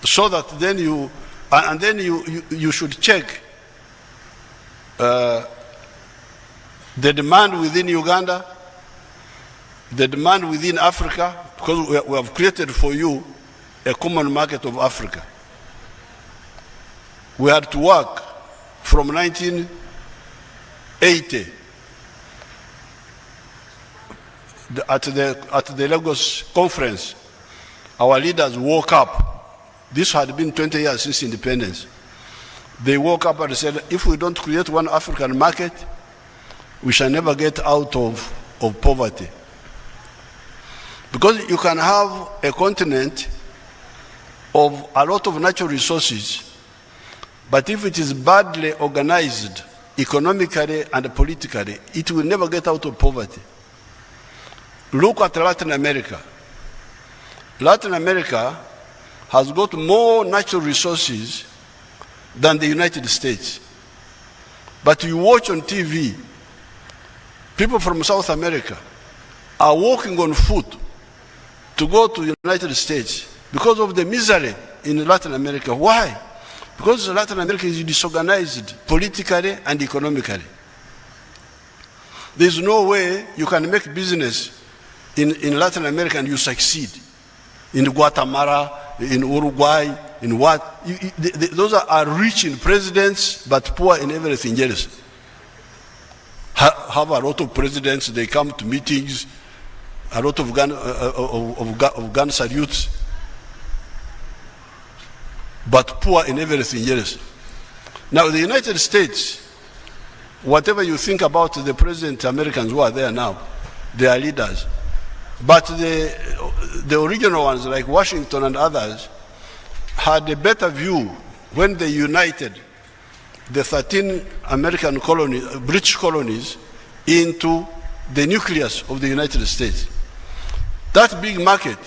so that then you should check the demand within Uganda, the demand within Africa, because we have created for you a common market of Africa. We had to work from 1980 at the Lagos conference. Our leaders woke up. This had been 20 years since independence. They woke up and said, if we don't create one African market, we shall never get out of poverty. Because you can have a continent of a lot of natural resources, but if it is badly organized economically and politically, it will never get out of poverty. Look at Latin America. Latin America has got more natural resources than the United States. But you watch on TV, people from South America are walking on foot to go to the United States because of the misery in Latin America. Why? Because Latin America is disorganized politically and economically. There's no way you can make business in Latin America and you succeed. In Guatemala, in Uruguay, in what? Those are rich in presidents, but poor in everything else. Have a lot of presidents, they come to meetings, a lot of gun salutes, but poor in everything else. Now, the United States, whatever you think about the President Americans who are there now, they are leaders. But the original ones, like Washington and others, had a better view when they united the 13 American colonies, British colonies, into the nucleus of the United States. That big market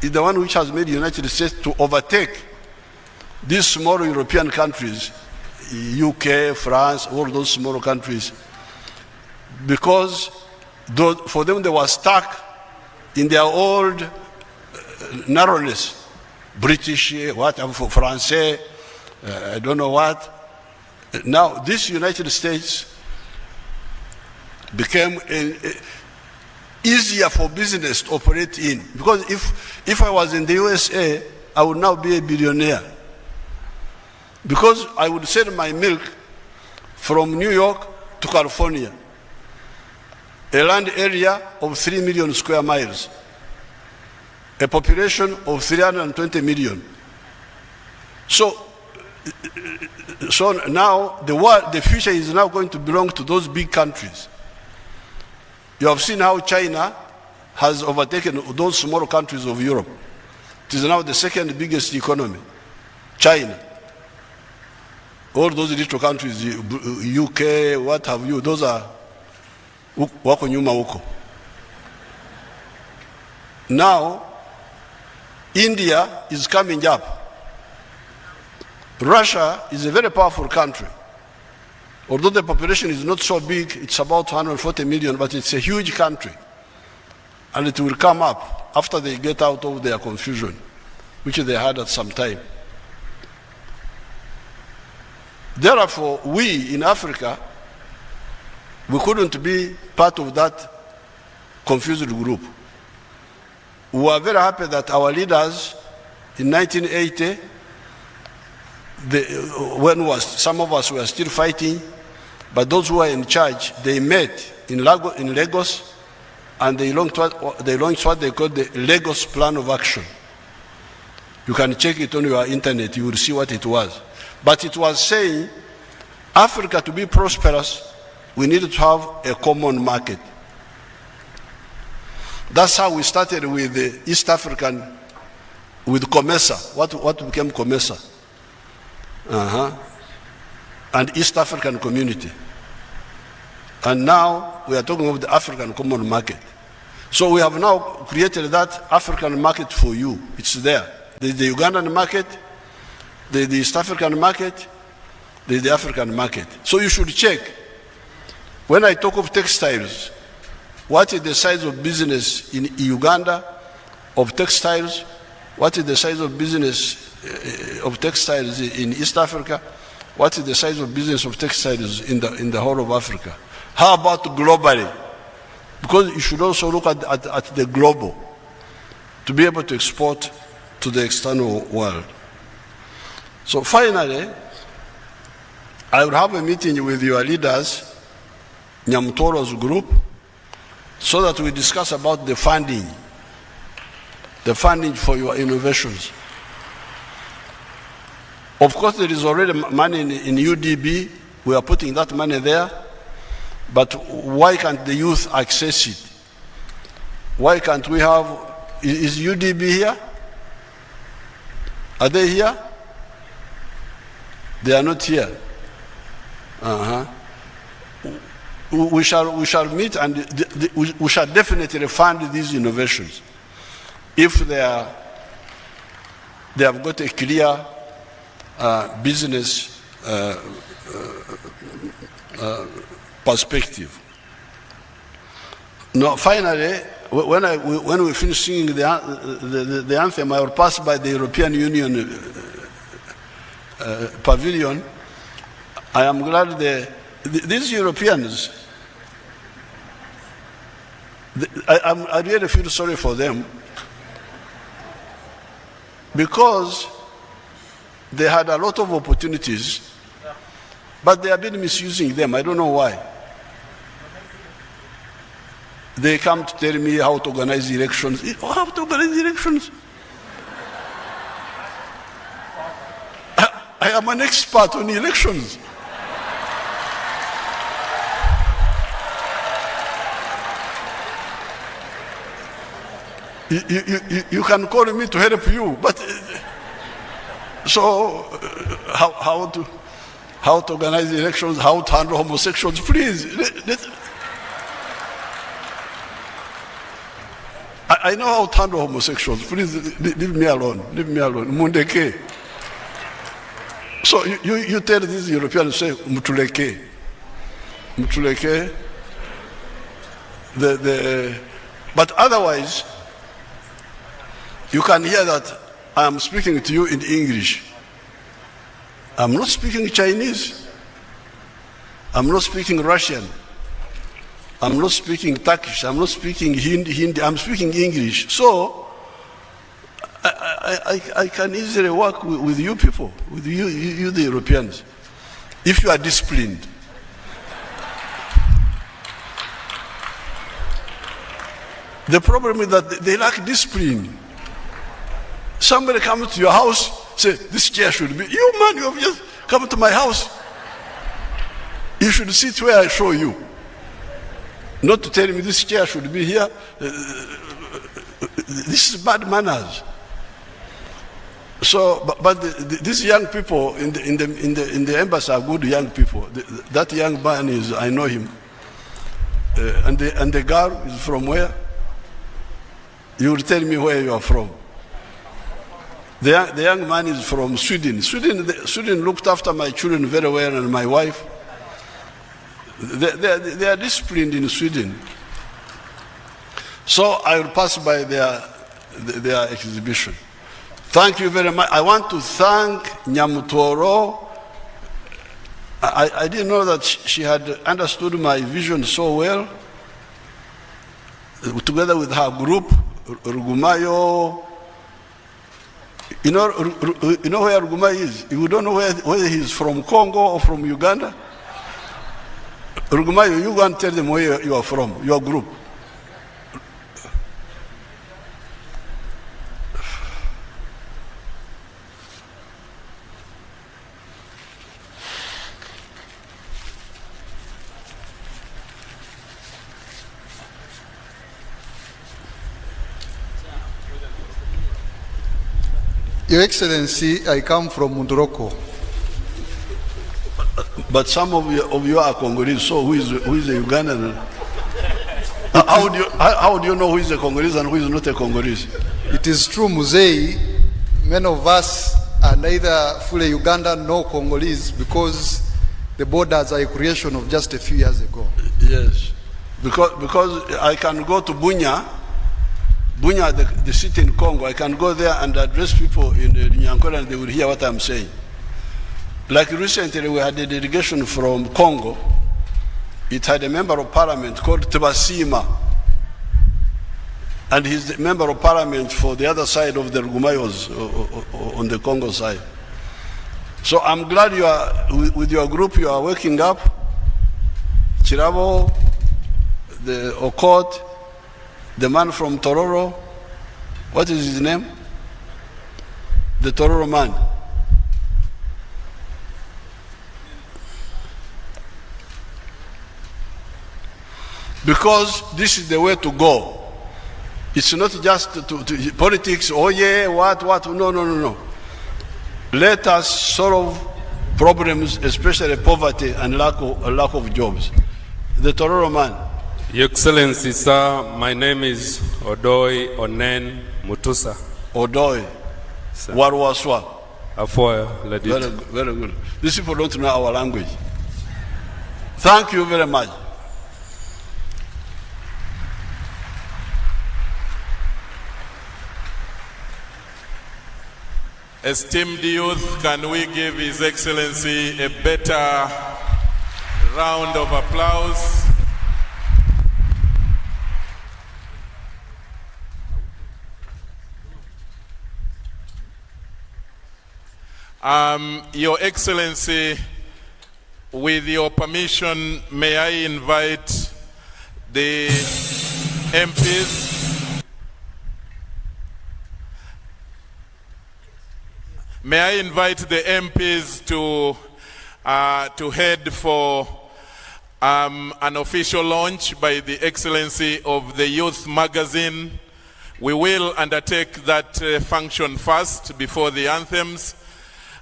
is the one which has made the United States to overtake these small European countries, UK, France, all those small countries, because for them they were stuck in their old narrowness. British, whatever, Francais, I don't know what. Now, this United States became easier for business to operate in. Because if I was in the USA, I would now be a billionaire. Because I would sell my milk from New York to California, a land area of 3 million square miles, a population of 320 million. So now the future is now going to belong to those big countries. You have seen how China has overtaken those small countries of Europe. It is now the second biggest economy, China. All those little countries, UK, what have you, those are wako nyuma huko. Now, India is coming up. Russia is a very powerful country. Although the population is not so big, it's about 140 million, but it's a huge country. And it will come up after they get out of their confusion, which they had at some time. Therefore, we in Africa, we couldn't be part of that confused group. We were very happy that our leaders in 1980, some of us were still fighting, but those who were in charge, they met in Lagos, and they launched what they called the Lagos Plan of Action. You can check it on your internet, you will see what it was. But it was saying, Africa to be prosperous, we needed to have a common market. That's how we started with the East African, with COMESA, what became COMESA. And East African Community. And now we are talking about the African Common Market. So we have now created that African market for you. It's there. There's the Ugandan market, there's the East African market, there's the African market. So you should check. When I talk of textiles, what is the size of business in Uganda of textiles? What is the size of business of textiles in East Africa? What is the size of business of textiles in the whole of Africa? How about globally? Because you should also look at the global to be able to export to the external world. So finally, I will have a meeting with your leaders, Nyamutoro's group, so that we discuss about the funding for your innovations. Of course, there is already money in UDB. We are putting that money there. But why can't the youth access it? Why can't we have, is UDB here? Are they here? They are not here. We shall meet and we shall definitely fund these innovations if they have got a clear business perspective. Now, finally, when we finish singing the anthem, I will pass by the European Union pavilion. I am glad these Europeans, I really feel sorry for them because they had a lot of opportunities, but they have been misusing them. I don't know why. They come to tell me how to organize elections. How to organize elections? I am an expert on elections. You can call me to help you, but so how to organize elections, how to handle homosexuals, please. I know how to handle homosexuals. Please leave me alone. Leave me alone. Mundeke. So you tell these Europeans, say mutuleke. Mutuleke. But otherwise, you can hear that I am speaking to you in English. I'm not speaking Chinese. I'm not speaking Russian. I'm not speaking Turkish. I'm not speaking Hindi. I'm speaking English. So I can easily work with you people, with you the Europeans, if you are disciplined. The problem is that they lack discipline. Somebody comes to your house, say, this chair should be, you man, you have just come to my house. You should sit where I show you. Not to tell me this chair should be here. This is bad manners. So, but these young people in the embassy are good young people. That young man is, I know him. And the girl is from where? You will tell me where you are from. The young man is from Sweden. Sweden looked after my children very well and my wife. They are disciplined in Sweden. So I will pass by their exhibition. Thank you very much. I want to thank Nyamutoro. I didn't know that she had understood my vision so well. Together with her group, Rugumayo. You know where Rugumayo is? You don't know whether he's from Congo or from Uganda? Rugumayo, you go and tell them where you are from, your group. Your Excellency, I come from Munduroko. But some of you are Congolese, so who is a Ugandan? How do you know who is a Congolese and who is not a Congolese? It is true, Musei, many of us are neither fully Ugandan nor Congolese because the borders are a creation of just a few years ago. Yes, because I can go to Bunya Bunya, the city in Congo, I can go there and address people in Nyankole and they will hear what I'm saying. Like recently, we had a delegation from Congo. It had a member of parliament called Tebasima. And he's the member of parliament for the other side of the Rugumayos on the Congo side. So I'm glad you are, with your group, you are waking up. Chirabo, the Okot, the man from Tororo, what is his name? The Tororo man. Because this is the way to go. It's not just to politics, oh yeah, what, no. Let us solve problems, especially poverty and lack of jobs. The Tororo man. Your Excellency, sir, my name is Odoi Onen Mutusa. Odoi. Warwaswa. Afoya, very, very good. These people don't know our language. Thank you very much. Esteemed youth, can we give His Excellency a better round of applause? Your Excellency, with your permission, may I invite the MPs? May I invite the MPs to head for an official launch by the Excellency of the Youth Magazine. We will undertake that function first before the anthems.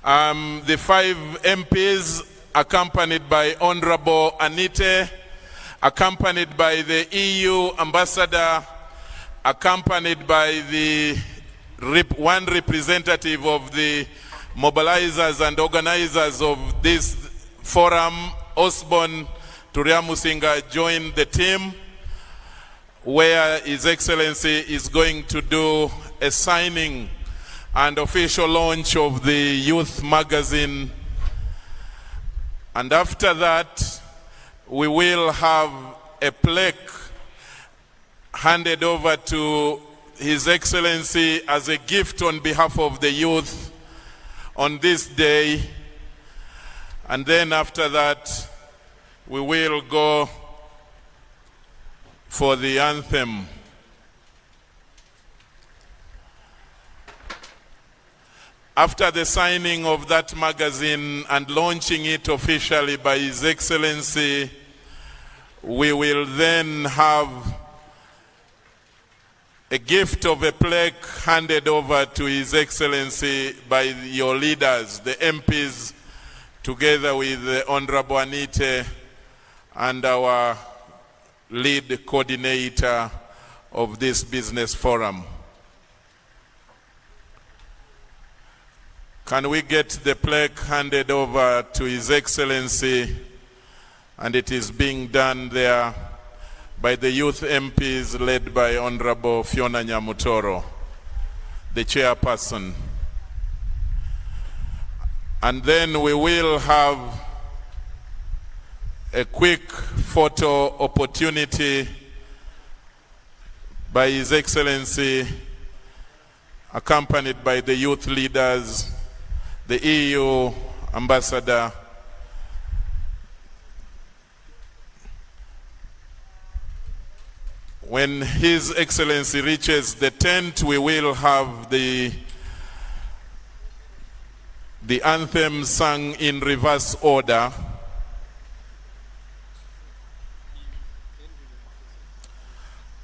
The 5 MPs, accompanied by Honorable Anite, accompanied by the EU Ambassador, accompanied by the one representative of the mobilizers and organizers of this forum, Osborne Turiamusinga, joined the team, where His Excellency is going to do a signing and official launch of the Youth Magazine. And after that, we will have a plaque handed over to His Excellency as a gift on behalf of the youth on this day. And then after that, we will go for the anthem. After the signing of that magazine and launching it officially by His Excellency, we will then have a gift of a plaque handed over to His Excellency by your leaders, the MPs, together with the Honorable Anite and our lead coordinator of this business forum. Can we get the plaque handed over to His Excellency? And it is being done there by the youth MPs led by Honorable Fiona Nyamutoro, the chairperson. And then we will have a quick photo opportunity by His Excellency, accompanied by the youth leaders, the EU Ambassador, when His Excellency reaches the tent, we will have the anthem sung in reverse order.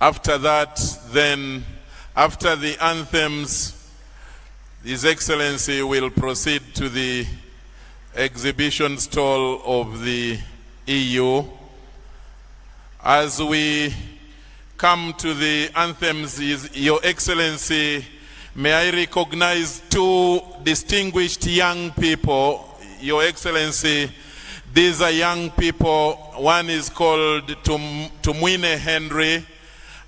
After that, then, after the anthems, His Excellency will proceed to the exhibition stall of the EU. As we come to the anthems, Your Excellency, may I recognize 2 distinguished young people. Your Excellency, these are young people. One is called Tumwine Henry,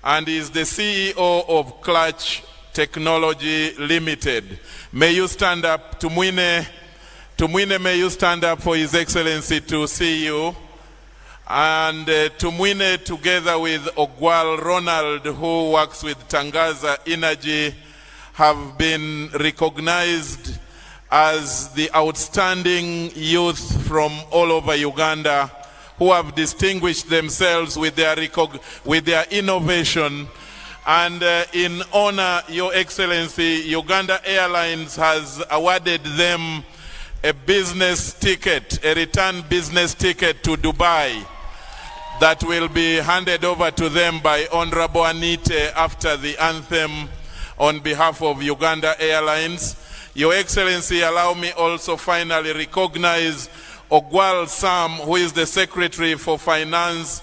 and is the CEO of Clutch Technology Limited. May you stand up. Tumwine, may you stand up for His Excellency to see you. And Tumwine, together with Ogwal Ronald, who works with Tangaza Energy, have been recognized as the outstanding youth from all over Uganda who have distinguished themselves with their innovation. And in honor, Your Excellency, Uganda Airlines has awarded them a business ticket, a return business ticket to Dubai that will be handed over to them by Honorable Anite after the anthem on behalf of Uganda Airlines. Your Excellency, allow me also finally recognize Ogwal Sam, who is the Secretary for Finance,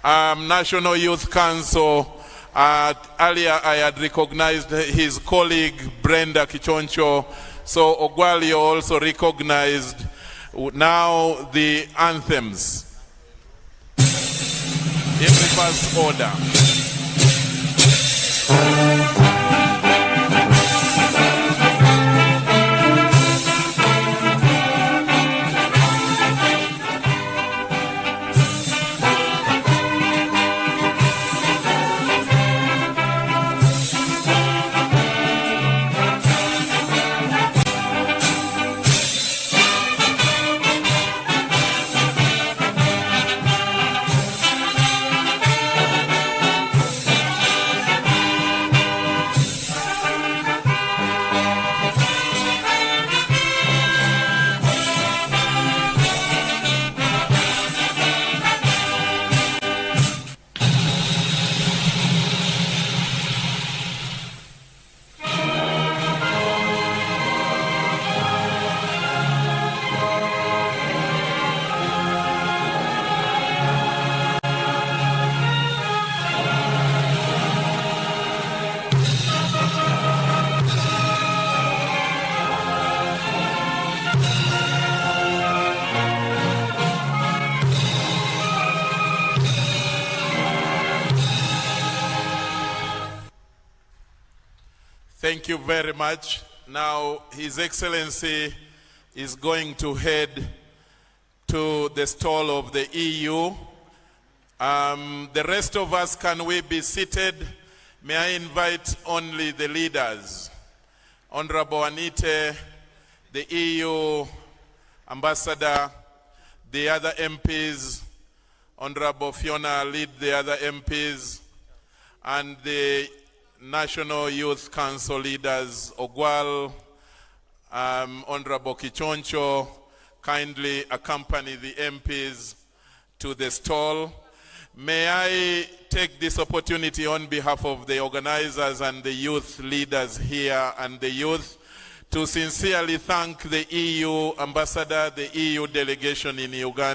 National Youth Council. Earlier I had recognized his colleague Brenda Kichoncho. So Ogwal, you're also recognized. Now the anthems. In reverse order. Thank you very much. Now, His Excellency is going to head to the stall of the EU. The rest of us, can we be seated? May I invite only the leaders. Honorable Anite, the EU Ambassador, the other MPs, Honorable Fiona lead the other MPs, and the National Youth Council leaders, Ogwal, Honorable Kichoncho, kindly accompany the MPs to the stall. May I take this opportunity on behalf of the organizers and the youth leaders here and the youth to sincerely thank the EU ambassador, the EU delegation in Uganda.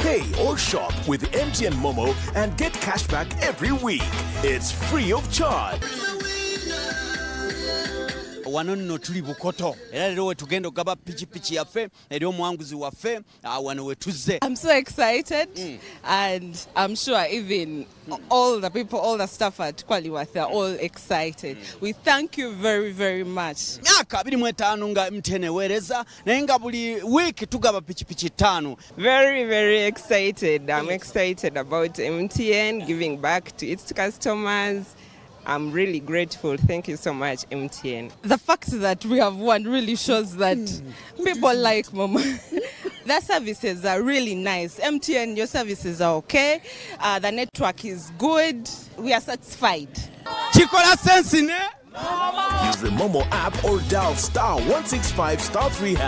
Pay or shop with MTN Momo and get cashback every week. It's free of charge. Wano nno tuli Bukoto era lero wetugenda okugaba pichipichi yaffe eri omwanguzi waffe wano wetuzze. I'm so excited and I'm sure even all the people, all the staff at Kwaliwath, they're all excited. We thank you very, very much. Myaka 25 nga MTN eweereza naye nga buli week tugaba pichipichi 5. Very, very excited. I'm excited about MTN giving back to its customers. I'm really grateful. Thank you so much, MTN. The fact that we have won really shows that people like Mama. Their services are really nice. MTN, your services are okay. The network is good. We are satisfied. Chikola sense ne? Use the Momo app or dial *165*3#.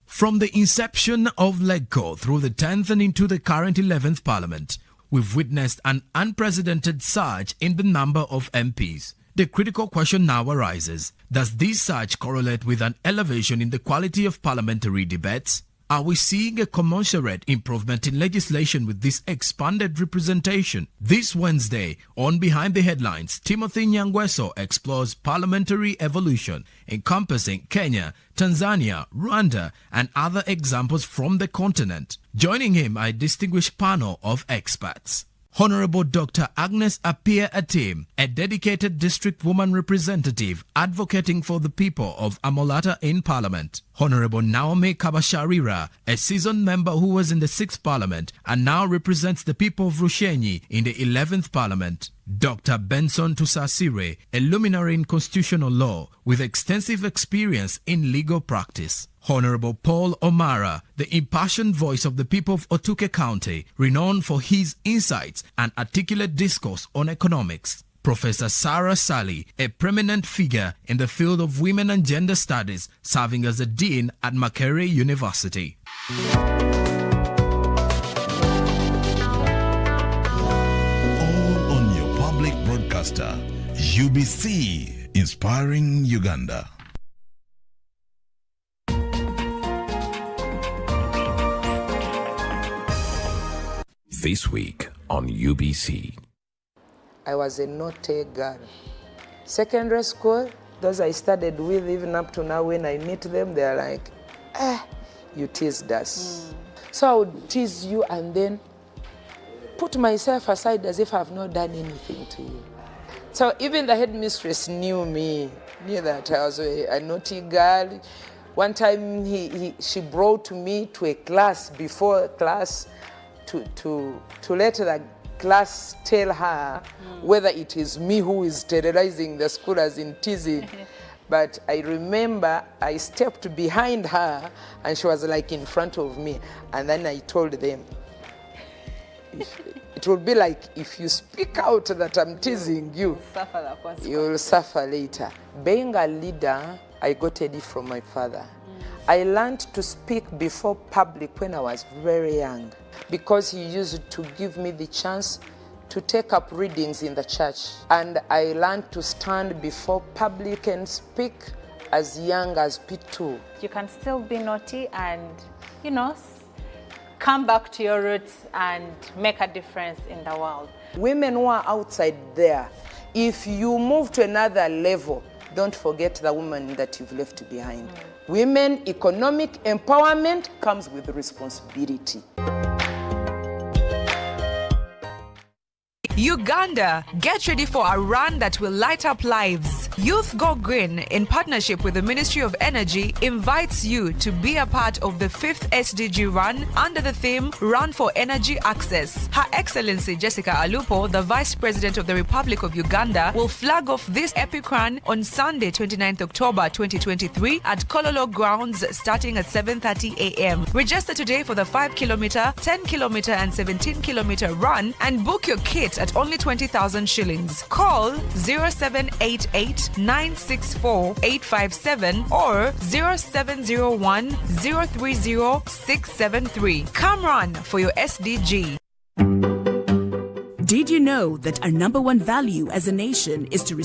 From the inception of LegCo through the 10th and into the current 11th Parliament, we've witnessed an unprecedented surge in the number of MPs. The critical question now arises, does this surge correlate with an elevation in the quality of parliamentary debates? Are we seeing a commensurate improvement in legislation with this expanded representation? This Wednesday, on Behind the Headlines, Timothy Nyangweso explores parliamentary evolution, encompassing Kenya, Tanzania, Rwanda, and other examples from the continent. Joining him are a distinguished panel of experts. Honorable Dr. Agnes Appiah Atim, a dedicated district woman representative advocating for the people of Amolata in Parliament. Honorable Naomi Kabasharira, a seasoned member who was in the 6th Parliament and now represents the people of Rushenyi in the 11th Parliament. Dr. Benson Tusasire, a luminary in constitutional law with extensive experience in legal practice. Honorable Paul Omara, the impassioned voice of the people of Otuke County, renowned for his insights and articulate discourse on economics. Professor Sarah Sally, a prominent figure in the field of women and gender studies, serving as a dean at Makerere University. All on your public broadcaster, UBC, inspiring Uganda. This week on UBC. I was a naughty girl. Secondary school, those I studied with, even up to now when I meet them, they're like, you teased us. So I would tease you and then put myself aside as if I've not done anything to you. So even the headmistress knew me, knew that I was a naughty girl. One time she brought me to a class, before class, to let the class tell her whether it is me who is terrorizing the school as in teasing. But I remember I stepped behind her and she was like in front of me. And then I told them, it will be like if you speak out that I'm teasing you, you'll suffer later. Being a leader, I got it from my father. I learned to speak before public when I was very young, because he used to give me the chance to take up readings in the church. And I learned to stand before public and speak as young as P2. You can still be naughty and, come back to your roots and make a difference in the world. Women who are outside there, if you move to another level, don't forget the woman that you've left behind. Women economic empowerment comes with responsibility. Uganda, get ready for a run that will light up lives. Youth Go Green, in partnership with the Ministry of Energy, invites you to be a part of the 5th SDG run under the theme Run for Energy Access. Her Excellency Jessica Alupo, the Vice President of the Republic of Uganda, will flag off this epic run on Sunday, 29th October 2023 at Kololo grounds starting at 7:30 a.m. Register today for the 5-kilometer, 10-kilometer and 17-kilometer run and book your kit at only 20,000 shillings. Call 0788 964 857 or 0701 030 673. Come run for your SDG. Did you know that our number one value as a nation is to